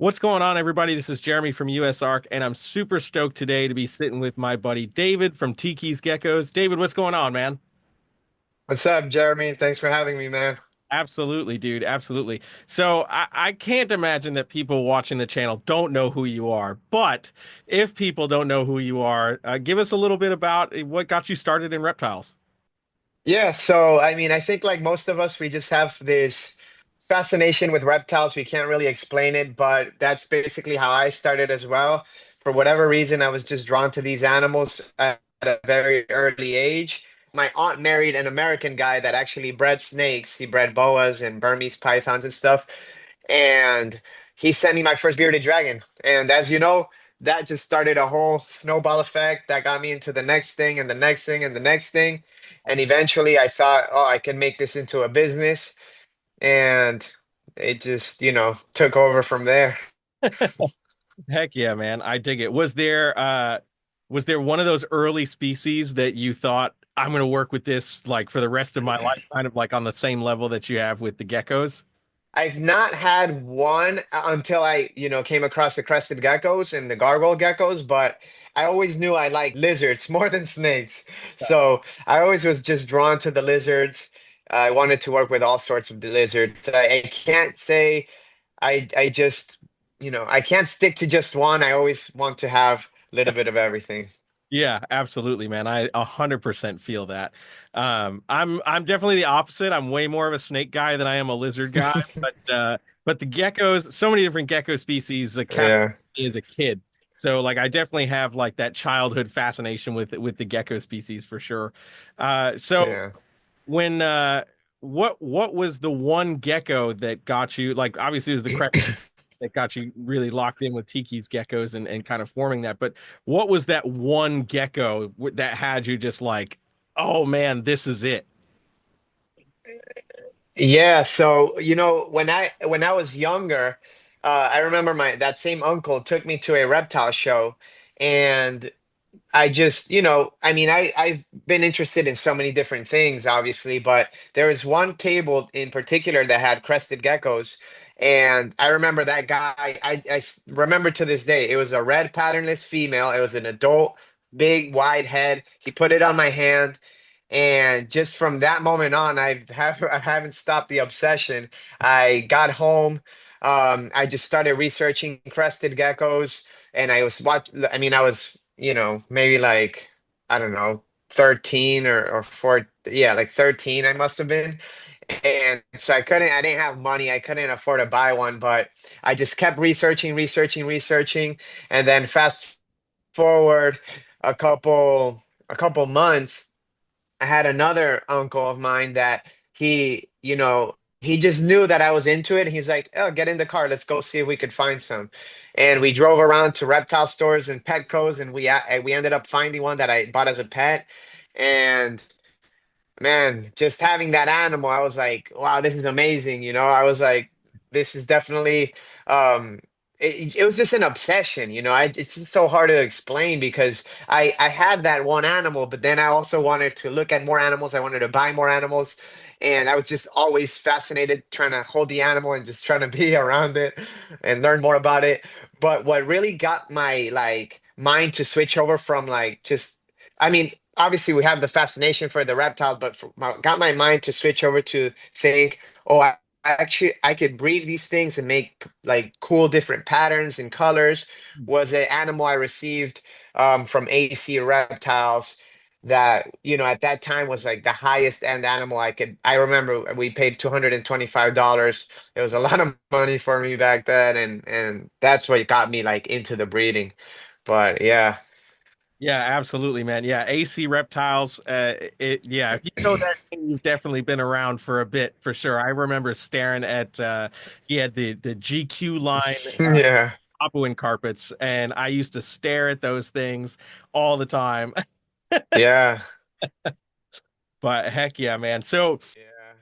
What's going on, everybody? This is Jeremy from USARK, and I'm super stoked today to be sitting with my buddy David from Tiki's Geckos. David, what's going on, man? What's up, Jeremy? Thanks for having me, man. Absolutely, dude. Absolutely. So I can't imagine that people watching the channel don't know who you are. But if people don't know who you are, give us a little bit about what got you started in reptiles. Yeah, so I think like most of us, we just have this fascination with reptiles. We can't really explain it, but that's basically how I started as well. For whatever reason, I was just drawn to these animals at a very early age. My aunt married an American guy that actually bred snakes. He bred boas and Burmese pythons and stuff. And he sent me my first bearded dragon. And as you know, that just started a whole snowball effect that got me into the next thing and the next thing and the next thing. And eventually I thought, oh, I can make this into a business. And it just, took over from there. Heck yeah, man. I dig it. Was there one of those early species that you thought I'm going to work with this like for the rest of my life, kind of like on the same level that you have with the geckos? I've not had one until I, came across the crested geckos and the gargoyle geckos, but I always knew I liked lizards more than snakes. So I always was just drawn to the lizards. I wanted to work with all sorts of lizards. I can't say I just, I can't stick to just one. I always want to have a little bit of everything. Yeah, absolutely, man. I 100% feel that. I'm definitely the opposite. I'm way more of a snake guy than I am a lizard guy. But the geckos, so many different gecko species captured Yeah. me as a kid. So like I definitely have like that childhood fascination with the gecko species for sure. So Yeah. when what was the one gecko that got you like obviously it was the that got you really locked in with Tiki's geckos and kind of forming that. But what was that one gecko that had you just like, oh man, this is it? Yeah, so when I was younger, I remember my that same uncle took me to a reptile show, and I just, I've been interested in so many different things, obviously, but there was one table in particular that had crested geckos, and I remember that guy. Remember to this day, it was a red patternless female. It was an adult, big, wide head. He put it on my hand. And just from that moment on, I haven't stopped the obsession. I got home, I just started researching crested geckos, and I was, maybe like, I don't know, 13 or 4, yeah, like 13 I must have been. And so I didn't have money. I couldn't afford to buy one, but I just kept researching, researching, researching. And then fast forward a couple a couple months, I had another uncle of mine that he just knew that I was into it. He's like, "Oh, get in the car. Let's go see if we could find some." And we drove around to reptile stores and Petco's, and we ended up finding one that I bought as a pet. And man, just having that animal, I was like, "Wow, this is amazing." I was like, "This is definitely." It was just an obsession. It's just so hard to explain because I had that one animal, but then I also wanted to look at more animals. I wanted to buy more animals, and I was just always fascinated trying to hold the animal and just trying to be around it and learn more about it. But what really got my like mind to switch over from like just, I mean, obviously we have the fascination for the reptile, but got my mind to switch over to think, oh, I could breed these things and make like cool different patterns and colors. Was an animal I received from AC Reptiles that at that time was like the highest end animal I remember we paid $225. It was a lot of money for me back then, and that's what got me like into the breeding. But yeah. Yeah, absolutely, man. Yeah, AC Reptiles. Yeah, if you know that name, you've definitely been around for a bit for sure. I remember staring at he had the GQ line Yeah. Papuan carpets, and I used to stare at those things all the time. Yeah. But heck yeah, man. So Yeah.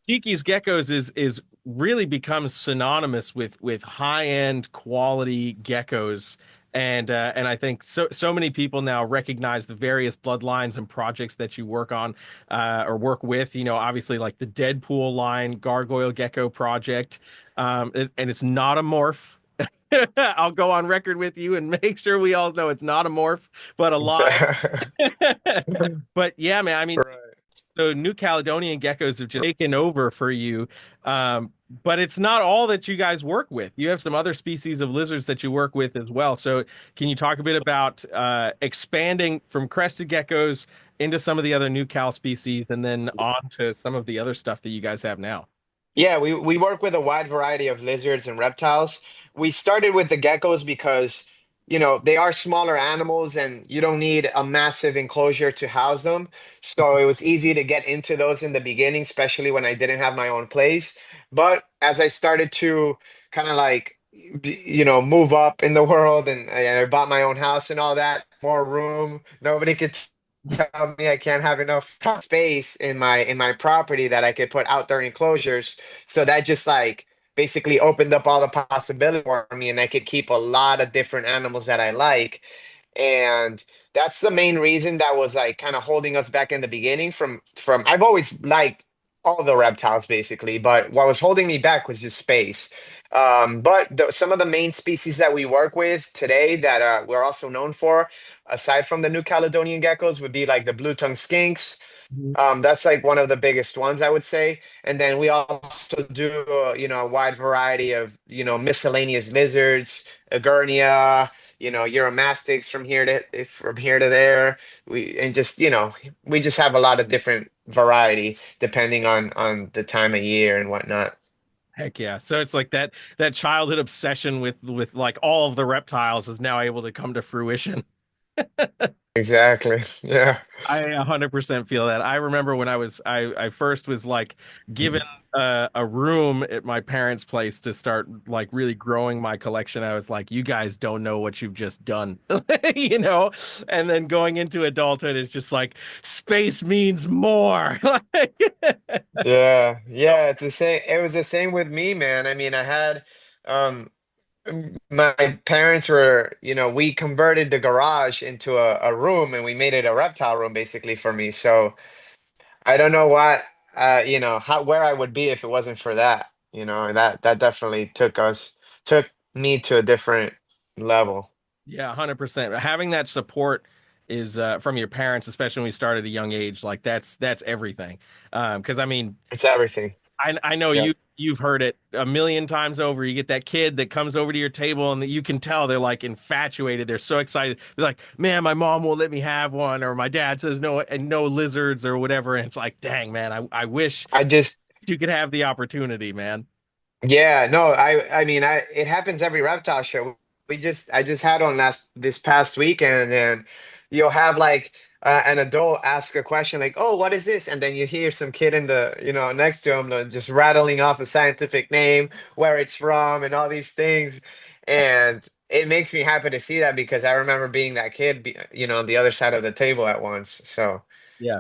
Tiki's Geckos is really become synonymous with high-end quality geckos. And I think so many people now recognize the various bloodlines and projects that you work on or work with. Obviously like the Deadpool line Gargoyle Gecko project, and it's not a morph. I'll go on record with you and make sure we all know it's not a morph, but alive. But yeah, man, I mean, Right. so New Caledonian geckos have just taken over for you. But it's not all that you guys work with. You have some other species of lizards that you work with as well. So can you talk a bit about expanding from crested geckos into some of the other New Cal species and then on to some of the other stuff that you guys have now? Yeah, we work with a wide variety of lizards and reptiles. We started with the geckos because, they are smaller animals and you don't need a massive enclosure to house them. So it was easy to get into those in the beginning, especially when I didn't have my own place. But as I started to kind of like, move up in the world and I bought my own house and all that, more room, nobody could tell me I can't have enough space in my property that I could put outdoor enclosures. So that just like basically opened up all the possibilities for me, and I could keep a lot of different animals that I like. And that's the main reason that was like kind of holding us back in the beginning from I've always liked all the reptiles basically, but what was holding me back was just space. But some of the main species that we work with today that we're also known for, aside from the New Caledonian geckos, would be like the blue-tongued skinks. Mhm. That's like one of the biggest ones, I would say. And then we also do, a wide variety of, miscellaneous lizards, Agurnia, Uromastyx from here to there. And just, we just have a lot of different variety depending on the time of year and whatnot. Heck yeah. So it's like that childhood obsession with like all of the reptiles is now able to come to fruition. Exactly. Yeah. I 100% feel that. I remember when I first was like given a room at my parents' place to start like really growing my collection. I was like, you guys don't know what you've just done, you know? And then going into adulthood, it's just like space means more. Like, Yeah. Yeah. It's the same. It was the same with me, man. I mean, um, my parents were, we converted the garage into a room and we made it a reptile room basically for me. So I don't know what, where I would be if it wasn't for that. And that definitely took me to a different level. yeah, 100%. Having that support is from your parents, especially when we start at a young age, like that's everything. Because I mean, It's everything. I know Yeah. you've heard it a million times over. You get that kid that comes over to your table and that you can tell they're like infatuated. They're so excited. They're like, "Man, my mom won't let me have one," or my dad says no and no lizards or whatever. And it's like, "Dang, man, I wish I just you could have the opportunity, man." Yeah, no, I mean, it happens every reptile show. I just had one this past weekend, and you'll have like an adult ask a question like, "Oh, what is this?" And then you hear some kid in the, next to him just rattling off a scientific name, where it's from, and all these things. And it makes me happy to see that because I remember being that kid, on the other side of the table at once. So, Yeah.